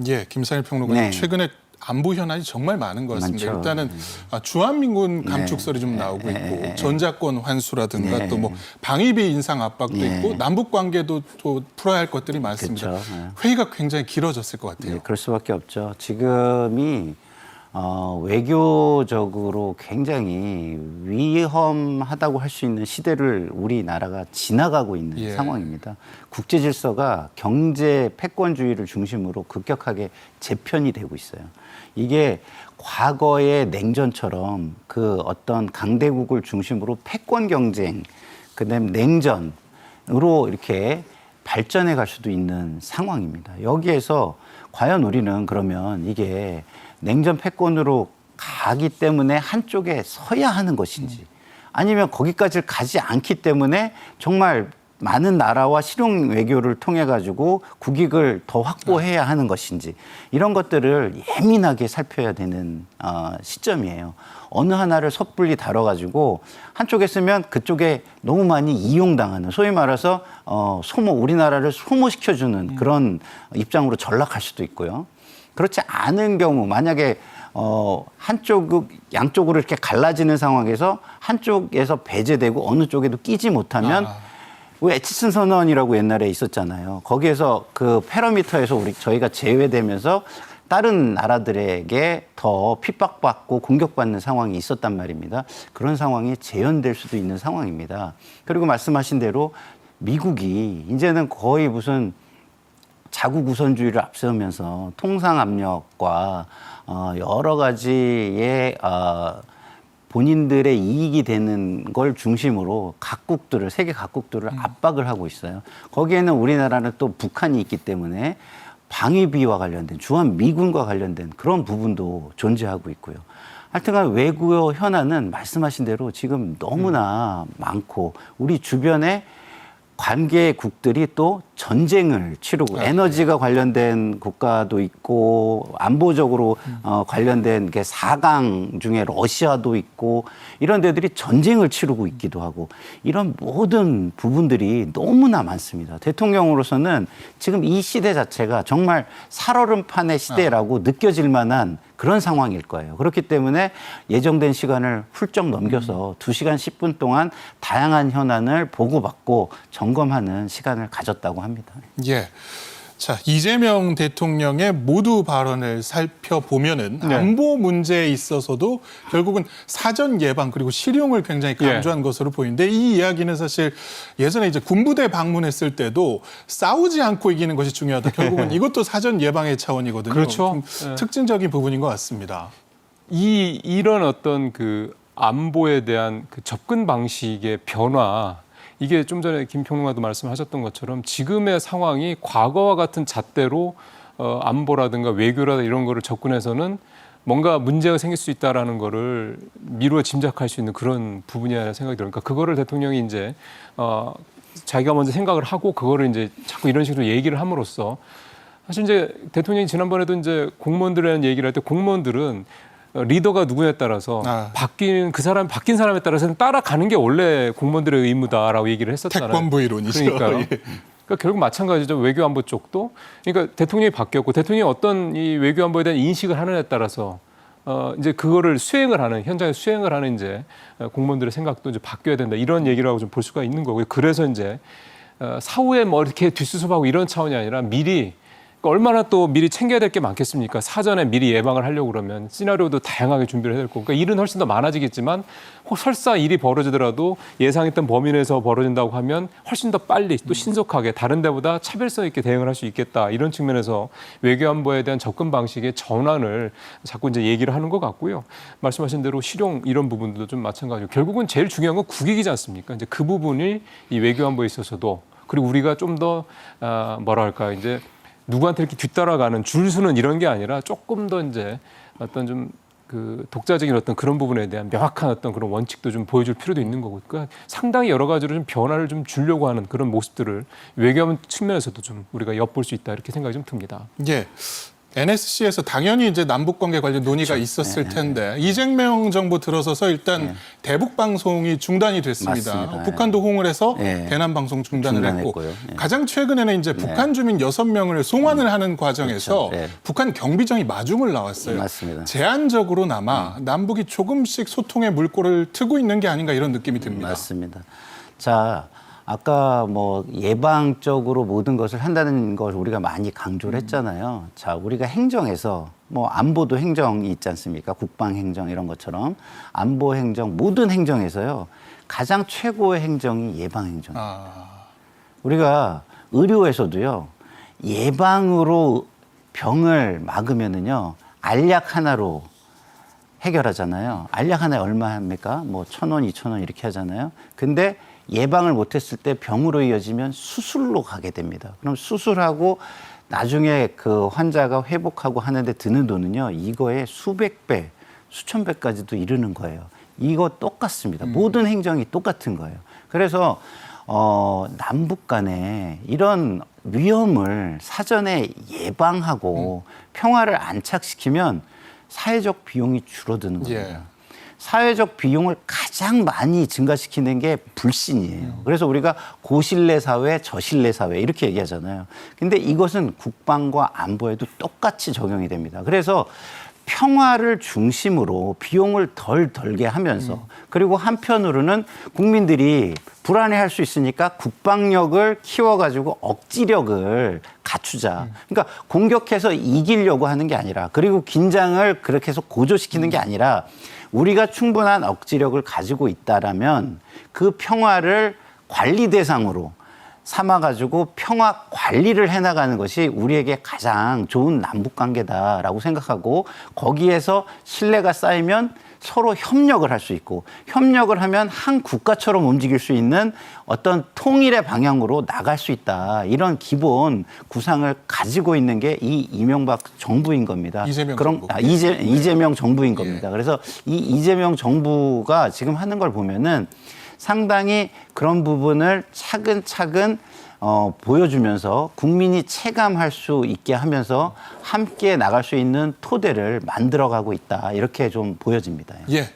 예, 김상일 평론가님 네. 최근에 안보 현안이 정말 많은 것 같습니다. 많죠. 일단은 주한미군 감축설이 좀 나오고 있고 전자권 환수라든가 네. 또 뭐 방위비 인상 압박도 네. 있고 남북 관계도 또 풀어야 할 것들이 많습니다. 그렇죠. 네. 회의가 굉장히 길어졌을 것 같아요. 네, 그럴 수밖에 없죠. 지금이 외교적으로 굉장히 위험하다고 할 수 있는 시대를 우리나라가 지나가고 있는 예. 상황입니다. 국제 질서가 경제 패권주의를 중심으로 급격하게 재편이 되고 있어요. 이게 과거의 냉전처럼 그 어떤 강대국을 중심으로 패권 경쟁, 그다음에 냉전으로 이렇게 발전해 갈 수도 있는 상황입니다. 여기에서 과연 우리는 그러면 이게 냉전 패권으로 가기 때문에 한쪽에 서야 하는 것인지 아니면 거기까지 가지 않기 때문에 정말 많은 나라와 실용 외교를 통해 가지고 국익을 더 확보해야 하는 것인지 이런 것들을 예민하게 살펴야 되는 시점이에요. 어느 하나를 섣불리 다뤄가지고 한쪽에 쓰면 그쪽에 너무 많이 이용당하는 소위 말해서 우리나라를 소모시켜주는 그런 입장으로 전락할 수도 있고요. 그렇지 않은 경우 만약에 양쪽으로 이렇게 갈라지는 상황에서 한쪽에서 배제되고 어느 쪽에도 끼지 못하면 왜 에치슨 선언이라고 옛날에 있었잖아요. 거기에서 그 패러미터에서 저희가 제외되면서 다른 나라들에게 더 핍박받고 공격받는 상황이 있었단 말입니다. 그런 상황이 재현될 수도 있는 상황입니다. 그리고 말씀하신 대로 미국이 이제는 거의 무슨 자국 우선주의를 앞세우면서 통상 압력과 여러 가지의 본인들의 이익이 되는 걸 중심으로 세계 각국들을 압박을 하고 있어요. 거기에는 우리나라는 또 북한이 있기 때문에 방위비와 관련된 주한미군과 관련된 그런 부분도 존재하고 있고요. 하여튼간 외교 현안은 말씀하신 대로 지금 너무나 많고 우리 주변에 관계국들이 또 전쟁을 치르고 에너지가 관련된 국가도 있고 안보적으로 관련된 게 4강 중에 러시아도 있고 이런 데들이 전쟁을 치르고 있기도 하고 이런 모든 부분들이 너무나 많습니다. 대통령으로서는 지금 이 시대 자체가 정말 살얼음판의 시대라고 느껴질 만한 그런 상황일 거예요. 그렇기 때문에 예정된 시간을 훌쩍 넘겨서 2시간 10분 동안 다양한 현안을 보고받고 점검하는 시간을 가졌다고 합니다. 예. 자, 이재명 대통령의 모두 발언을 살펴보면은 안보 문제에 있어서도 결국은 사전 예방 그리고 실용을 굉장히 강조한 것으로 보이는데 이 이야기는 사실 예전에 이제 군부대 방문했을 때도 싸우지 않고 이기는 것이 중요하다. 결국은 이것도 사전 예방의 차원이거든요. 그렇죠. 좀 특징적인 부분인 것 같습니다. 이런 어떤 그 안보에 대한 그 접근 방식의 변화, 이게 좀 전에 김 평론가도 말씀하셨던 것처럼 지금의 상황이 과거와 같은 잣대로 안보라든가 외교라든가 이런 거를 접근해서는 뭔가 문제가 생길 수 있다라는 거를 미루어 짐작할 수 있는 그런 부분이라는 생각이 들어요. 그러니까 그거를 대통령이 이제 자기가 먼저 생각을 하고 그거를 이제 자꾸 이런 식으로 얘기를 함으로써 사실 이제 대통령이 지난번에도 이제 공무원들에 대한 얘기를 할 때 공무원들은 리더가 누구냐에 따라서 바뀐 사람에 따라서는 따라가는 게 원래 공무원들의 의무다라고 얘기를 했었잖아요. 태권부 이론이죠. 그러니까요. 예. 그러니까 결국 마찬가지죠. 외교안보 쪽도. 그러니까 대통령이 바뀌었고 대통령이 어떤 이 외교안보에 대한 인식을 하느냐에 따라서 이제 그거를 현장에 수행을 하는 이제 공무원들의 생각도 이제 바뀌어야 된다. 이런 얘기라고 좀 볼 수가 있는 거고요. 그래서 이제 사후에 뭐 이렇게 뒷수습하고 이런 차원이 아니라 미리 얼마나 또 미리 챙겨야 될 게 많겠습니까? 사전에 미리 예방을 하려고 그러면 시나리오도 다양하게 준비를 해야 될 거고. 그러니까 일은 훨씬 더 많아지겠지만 설사 일이 벌어지더라도 예상했던 범위 내에서 벌어진다고 하면 훨씬 더 빨리 또 신속하게 다른 데보다 차별성 있게 대응을 할 수 있겠다. 이런 측면에서 외교안보에 대한 접근 방식의 전환을 자꾸 이제 얘기를 하는 것 같고요. 말씀하신 대로 실용 이런 부분도 좀 마찬가지고 결국은 제일 중요한 건 국익이지 않습니까? 이제 그 부분이 이 외교안보에 있어서도 그리고 우리가 좀 더 뭐랄까 이제 누구한테 이렇게 뒤따라가는 줄 서는 이런 게 아니라 조금 더 이제 어떤 좀 그 독자적인 어떤 그런 부분에 대한 명확한 어떤 그런 원칙도 좀 보여줄 필요도 있는 거고, 그러니까 상당히 여러 가지로 좀 변화를 좀 주려고 하는 그런 모습들을 외교하는 측면에서도 좀 우리가 엿볼 수 있다 이렇게 생각이 좀 듭니다. 예. NSC에서 당연히 이제 남북 관계 관련 논의가 있었을 텐데 이재명 정부 들어서서 일단 대북 방송이 중단이 됐습니다. 맞습니다. 북한도 호응을 해서 네. 대남 방송 중단을 했고 중단했고요. 네. 가장 최근에는 이제 북한 주민 6명을 송환을 하는 과정에서 그렇죠. 네. 북한 경비정이 마중을 나왔어요. 맞습니다. 제한적으로나마 남북이 조금씩 소통의 물꼬를 트고 있는 게 아닌가 이런 느낌이 듭니다. 맞습니다. 자, 아까 뭐 예방적으로 모든 것을 한다는 걸 우리가 많이 강조를 했잖아요. 자, 우리가 행정에서 뭐 안보도 행정이 있지 않습니까? 국방 행정 이런 것처럼 안보 행정 모든 행정에서요. 가장 최고의 행정이 예방 행정이에요. 우리가 의료에서도요. 예방으로 병을 막으면은요. 알약 하나로 해결하잖아요. 알약 하나에 얼마 합니까? 뭐 1,000원, 2,000원 이렇게 하잖아요. 근데 예방을 못했을 때 병으로 이어지면 수술로 가게 됩니다. 그럼 수술하고 나중에 그 환자가 회복하고 하는데 드는 돈은요. 이거에 수백 배, 수천 배까지도 이르는 거예요. 이거 똑같습니다. 모든 행정이 똑같은 거예요. 그래서 남북 간에 이런 위험을 사전에 예방하고 평화를 안착시키면 사회적 비용이 줄어드는 겁니다. 예. 사회적 비용을 가장 많이 증가시키는 게 불신이에요. 그래서 우리가 고신뢰 사회, 저신뢰 사회 이렇게 얘기하잖아요. 근데 이것은 국방과 안보에도 똑같이 적용이 됩니다. 그래서 평화를 중심으로 비용을 덜 들게 하면서 그리고 한편으로는 국민들이 불안해할 수 있으니까 국방력을 키워가지고 억지력을 갖추자. 그러니까 공격해서 이기려고 하는 게 아니라 그리고 긴장을 그렇게 해서 고조시키는 게 아니라 우리가 충분한 억지력을 가지고 있다라면 그 평화를 관리 대상으로 삼아가지고 평화 관리를 해나가는 것이 우리에게 가장 좋은 남북관계다라고 생각하고 거기에서 신뢰가 쌓이면 서로 협력을 할 수 있고 협력을 하면 한 국가처럼 움직일 수 있는 어떤 통일의 방향으로 나갈 수 있다. 이런 기본 구상을 가지고 있는 게 이 이명박 정부인 겁니다. 이재명 그럼 정부. 이재명 정부인 겁니다. 예. 그래서 이 이재명 정부가 지금 하는 걸 보면은 상당히 그런 부분을 차근차근 보여주면서 국민이 체감할 수 있게 하면서 함께 나갈 수 있는 토대를 만들어가고 있다. 이렇게 좀 보여집니다. 예.